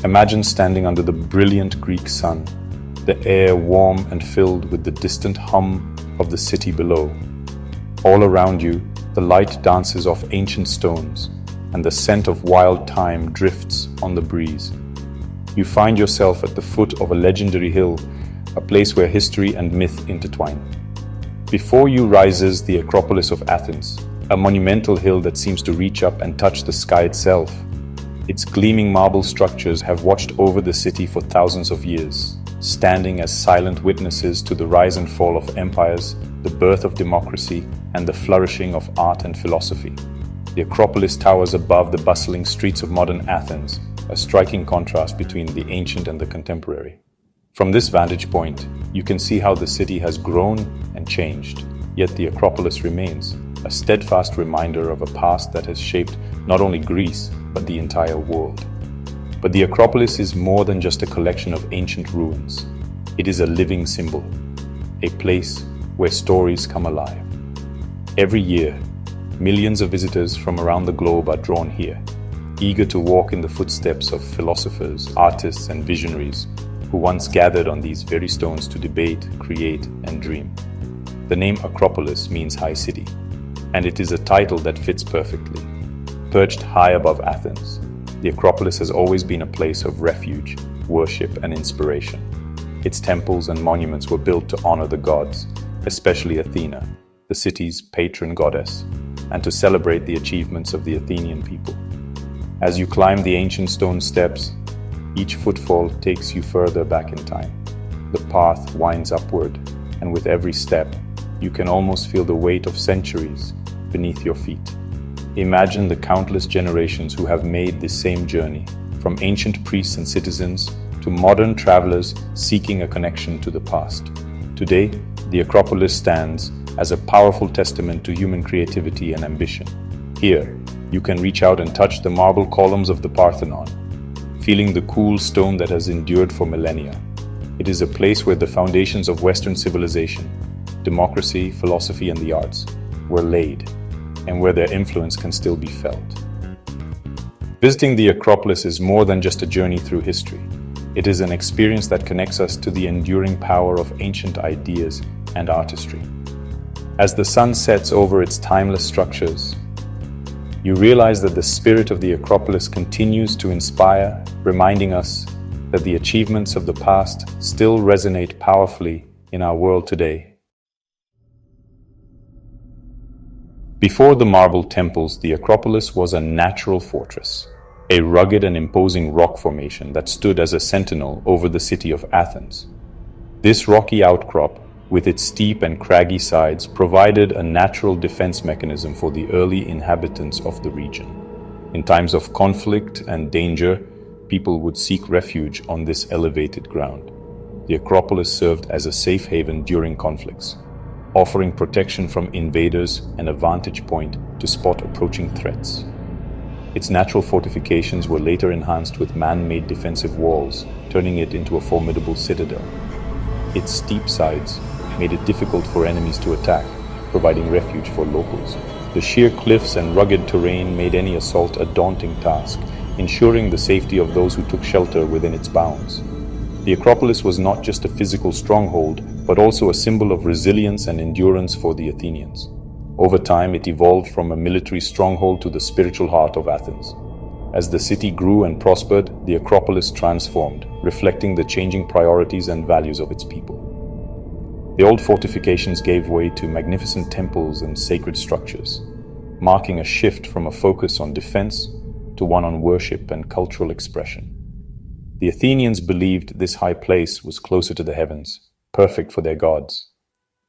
Imagine standing under the brilliant Greek sun, the air warm and filled with the distant hum of the city below. All around you, the light dances off ancient stones, and the scent of wild thyme drifts on the breeze. You find yourself at the foot of a legendary hill, a place where history and myth intertwine. Before you rises the Acropolis of Athens, a monumental hill that seems to reach up and touch the sky itself. Its gleaming marble structures have watched over the city for thousands of years, standing as silent witnesses to the rise and fall of empires, the birth of democracy, and the flourishing of art and philosophy. The Acropolis towers above the bustling streets of modern Athens, a striking contrast between the ancient and the contemporary. From this vantage point, you can see how the city has grown and changed, yet the Acropolis remains, a steadfast reminder of a past that has shaped not only Greece, but the entire world. But the Acropolis is more than just a collection of ancient ruins. It is a living symbol, a place where stories come alive. Every year, millions of visitors from around the globe are drawn here, eager to walk in the footsteps of philosophers, artists, and visionaries who once gathered on these very stones to debate, create, and dream. The name Acropolis means high city, and it is a title that fits perfectly. Perched high above Athens, the Acropolis has always been a place of refuge, worship, and inspiration. Its temples and monuments were built to honor the gods, especially Athena, the city's patron goddess, and to celebrate the achievements of the Athenian people. As you climb the ancient stone steps, each footfall takes you further back in time. The path winds upward, and with every step, you can almost feel the weight of centuries beneath your feet. Imagine the countless generations who have made this same journey, from ancient priests and citizens to modern travelers seeking a connection to the past. Today, the Acropolis stands as a powerful testament to human creativity and ambition. Here, you can reach out and touch the marble columns of the Parthenon, feeling the cool stone that has endured for millennia. It is a place where the foundations of Western civilization, democracy, philosophy, and the arts were laid, and where their influence can still be felt. Visiting the Acropolis is more than just a journey through history. It is an experience that connects us to the enduring power of ancient ideas and artistry. As the sun sets over its timeless structures, you realize that the spirit of the Acropolis continues to inspire, reminding us that the achievements of the past still resonate powerfully in our world today. Before the marble temples, the Acropolis was a natural fortress, a rugged and imposing rock formation that stood as a sentinel over the city of Athens. This rocky outcrop, with its steep and craggy sides, provided a natural defense mechanism for the early inhabitants of the region. In times of conflict and danger, people would seek refuge on this elevated ground. The Acropolis served as a safe haven during conflicts, offering protection from invaders and a vantage point to spot approaching threats. Its natural fortifications were later enhanced with man-made defensive walls, turning it into a formidable citadel. Its steep sides made it difficult for enemies to attack, providing refuge for locals. The sheer cliffs and rugged terrain made any assault a daunting task, ensuring the safety of those who took shelter within its bounds. The Acropolis was not just a physical stronghold, but also a symbol of resilience and endurance for the Athenians. Over time, it evolved from a military stronghold to the spiritual heart of Athens. As the city grew and prospered, the Acropolis transformed, reflecting the changing priorities and values of its people. The old fortifications gave way to magnificent temples and sacred structures, marking a shift from a focus on defense to one on worship and cultural expression. The Athenians believed this high place was closer to the heavens, perfect for their gods.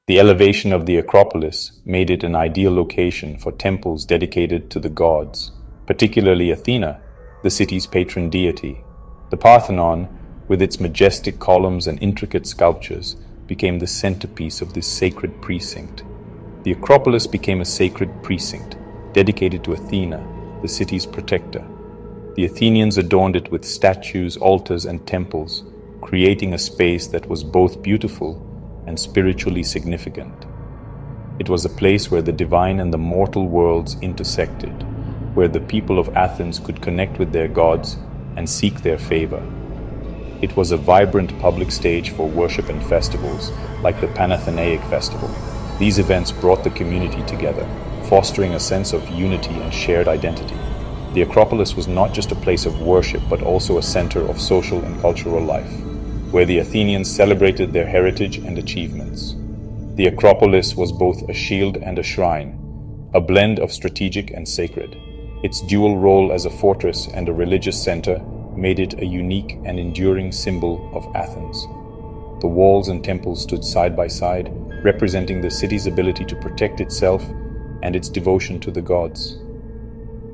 The elevation of the Acropolis made it an ideal location for temples dedicated to the gods, particularly Athena, the city's patron deity. The Parthenon, with its majestic columns and intricate sculptures, became the centerpiece of this sacred precinct. The Acropolis became a sacred precinct, dedicated to Athena, the city's protector. The Athenians adorned it with statues, altars, and temples, creating a space that was both beautiful and spiritually significant. It was a place where the divine and the mortal worlds intersected, where the people of Athens could connect with their gods and seek their favor. It was a vibrant public stage for worship and festivals, like the Panathenaic Festival. These events brought the community together, fostering a sense of unity and shared identity. The Acropolis was not just a place of worship, but also a center of social and cultural life, where the Athenians celebrated their heritage and achievements. The Acropolis was both a shield and a shrine, a blend of strategic and sacred. Its dual role as a fortress and a religious center made it a unique and enduring symbol of Athens. The walls and temples stood side by side, representing the city's ability to protect itself and its devotion to the gods.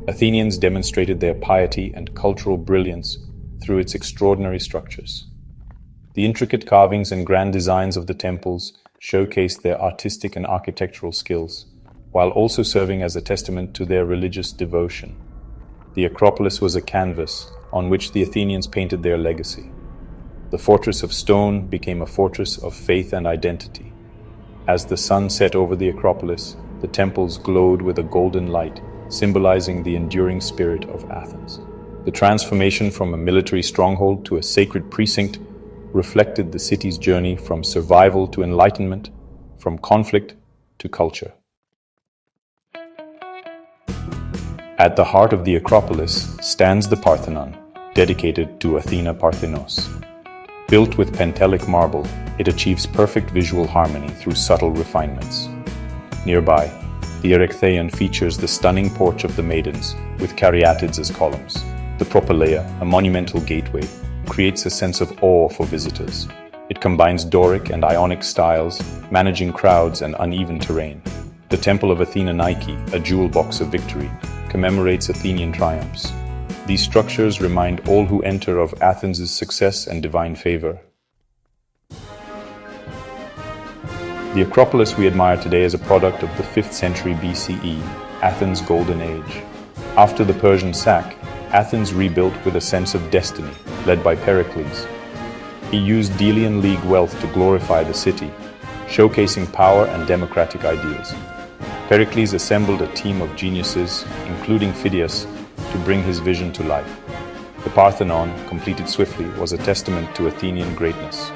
Athenians demonstrated their piety and cultural brilliance through its extraordinary structures. The intricate carvings and grand designs of the temples showcased their artistic and architectural skills, while also serving as a testament to their religious devotion. The Acropolis was a canvas on which the Athenians painted their legacy. The fortress of stone became a fortress of faith and identity. As the sun set over the Acropolis, the temples glowed with a golden light, symbolizing the enduring spirit of Athens. The transformation from a military stronghold to a sacred precinct reflected the city's journey from survival to enlightenment, from conflict to culture. At the heart of the Acropolis stands the Parthenon, dedicated to Athena Parthenos. Built with Pentelic marble, it achieves perfect visual harmony through subtle refinements. Nearby, the Erechtheion features the stunning porch of the Maidens, with caryatids as columns. The Propylaea, a monumental gateway, creates a sense of awe for visitors. It combines Doric and Ionic styles, managing crowds and uneven terrain. The Temple of Athena Nike, a jewel box of victory, commemorates Athenian triumphs. These structures remind all who enter of Athens' success and divine favor. The Acropolis we admire today is a product of the 5th century BCE, Athens' golden age. After the Persian sack, Athens rebuilt with a sense of destiny, led by Pericles. He used Delian League wealth to glorify the city, showcasing power and democratic ideals. Pericles assembled a team of geniuses, including Phidias, to bring his vision to life. The Parthenon, completed swiftly, was a testament to Athenian greatness.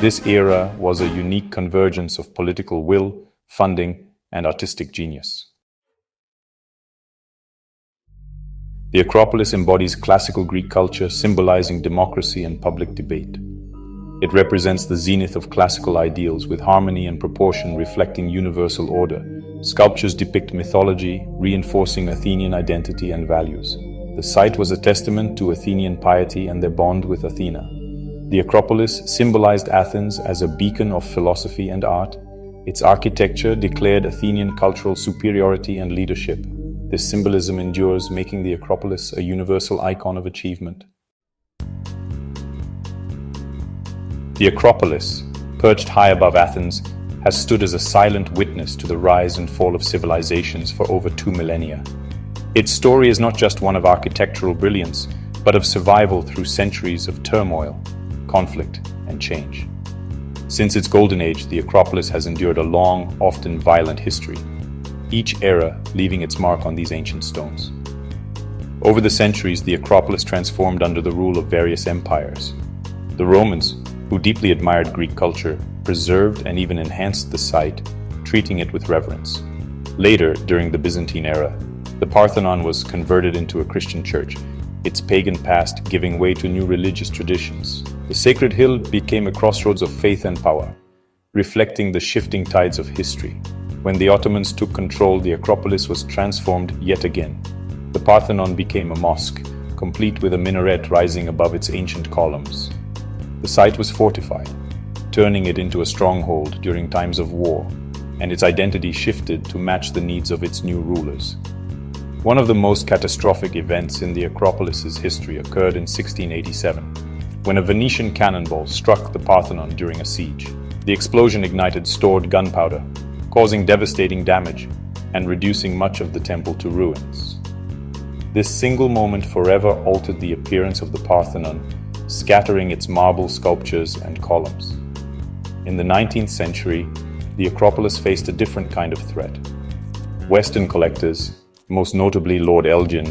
This era was a unique convergence of political will, funding, and artistic genius. The Acropolis embodies classical Greek culture, symbolizing democracy and public debate. It represents the zenith of classical ideals, with harmony and proportion reflecting universal order. Sculptures depict mythology, reinforcing Athenian identity and values. The site was a testament to Athenian piety and their bond with Athena. The Acropolis symbolized Athens as a beacon of philosophy and art. Its architecture declared Athenian cultural superiority and leadership. This symbolism endures, making the Acropolis a universal icon of achievement. The Acropolis, perched high above Athens, has stood as a silent witness to the rise and fall of civilizations for over 2 millennia. Its story is not just one of architectural brilliance, but of survival through centuries of turmoil, conflict, and change. Since its golden age, the Acropolis has endured a long, often violent history, each era leaving its mark on these ancient stones. Over the centuries, the Acropolis transformed under the rule of various empires. The Romans, who deeply admired Greek culture, preserved and even enhanced the site, treating it with reverence. Later, during the Byzantine era, the Parthenon was converted into a Christian church, its pagan past giving way to new religious traditions. The sacred hill became a crossroads of faith and power, reflecting the shifting tides of history. When the Ottomans took control, the Acropolis was transformed yet again. The Parthenon became a mosque, complete with a minaret rising above its ancient columns. The site was fortified, turning it into a stronghold during times of war, and its identity shifted to match the needs of its new rulers. One of the most catastrophic events in the Acropolis's history occurred in 1687, when a Venetian cannonball struck the Parthenon during a siege. The explosion ignited stored gunpowder, causing devastating damage and reducing much of the temple to ruins. This single moment forever altered the appearance of the Parthenon, scattering its marble sculptures and columns. In the 19th century, the Acropolis faced a different kind of threat. Western collectors, most notably Lord Elgin,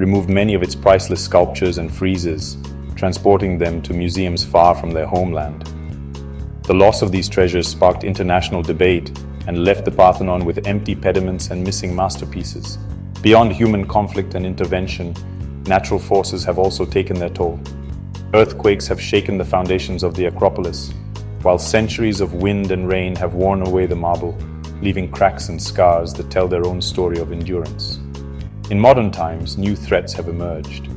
removed many of its priceless sculptures and friezes, transporting them to museums far from their homeland. The loss of these treasures sparked international debate and left the Parthenon with empty pediments and missing masterpieces. Beyond human conflict and intervention, natural forces have also taken their toll. Earthquakes have shaken the foundations of the Acropolis, while centuries of wind and rain have worn away the marble, leaving cracks and scars that tell their own story of endurance. In modern times, new threats have emerged.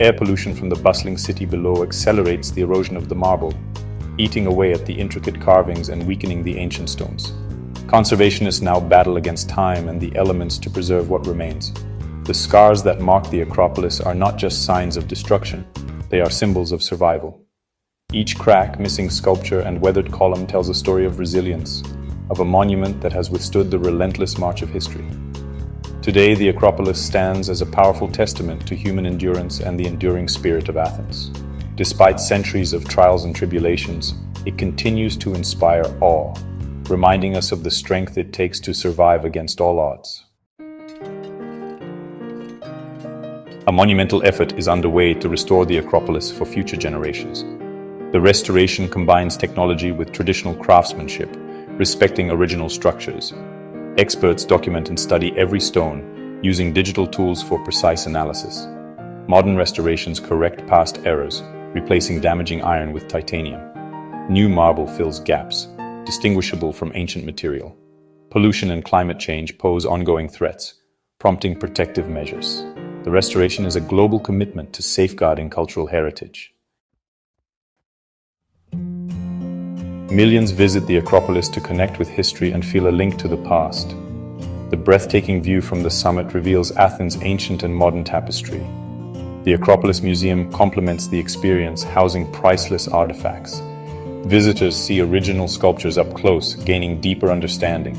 Air pollution from the bustling city below accelerates the erosion of the marble, eating away at the intricate carvings and weakening the ancient stones. Conservationists now battle against time and the elements to preserve what remains. The scars that mark the Acropolis are not just signs of destruction, they are symbols of survival. Each crack, missing sculpture, and weathered column tells a story of resilience, of a monument that has withstood the relentless march of history. Today, the Acropolis stands as a powerful testament to human endurance and the enduring spirit of Athens. Despite centuries of trials and tribulations, it continues to inspire awe, reminding us of the strength it takes to survive against all odds. A monumental effort is underway to restore the Acropolis for future generations. The restoration combines technology with traditional craftsmanship, respecting original structures. Experts document and study every stone, using digital tools for precise analysis. Modern restorations correct past errors, replacing damaging iron with titanium. New marble fills gaps, distinguishable from ancient material. Pollution and climate change pose ongoing threats, prompting protective measures. The restoration is a global commitment to safeguarding cultural heritage. Millions visit the Acropolis to connect with history and feel a link to the past. The breathtaking view from the summit reveals Athens' ancient and modern tapestry. The Acropolis Museum complements the experience, housing priceless artifacts. Visitors see original sculptures up close, gaining deeper understanding.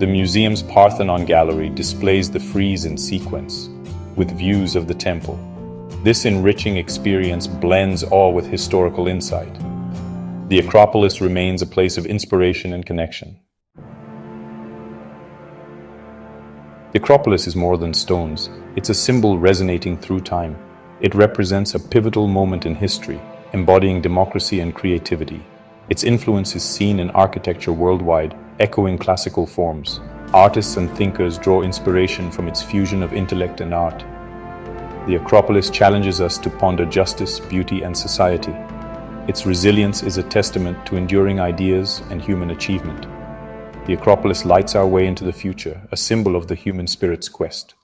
The museum's Parthenon gallery displays the frieze in sequence, with views of the temple. This enriching experience blends awe with historical insight. The Acropolis remains a place of inspiration and connection. The Acropolis is more than stones. It's a symbol resonating through time. It represents a pivotal moment in history, embodying democracy and creativity. Its influence is seen in architecture worldwide, echoing classical forms. Artists and thinkers draw inspiration from its fusion of intellect and art. The Acropolis challenges us to ponder justice, beauty, and society. Its resilience is a testament to enduring ideas and human achievement. The Acropolis lights our way into the future, a symbol of the human spirit's quest.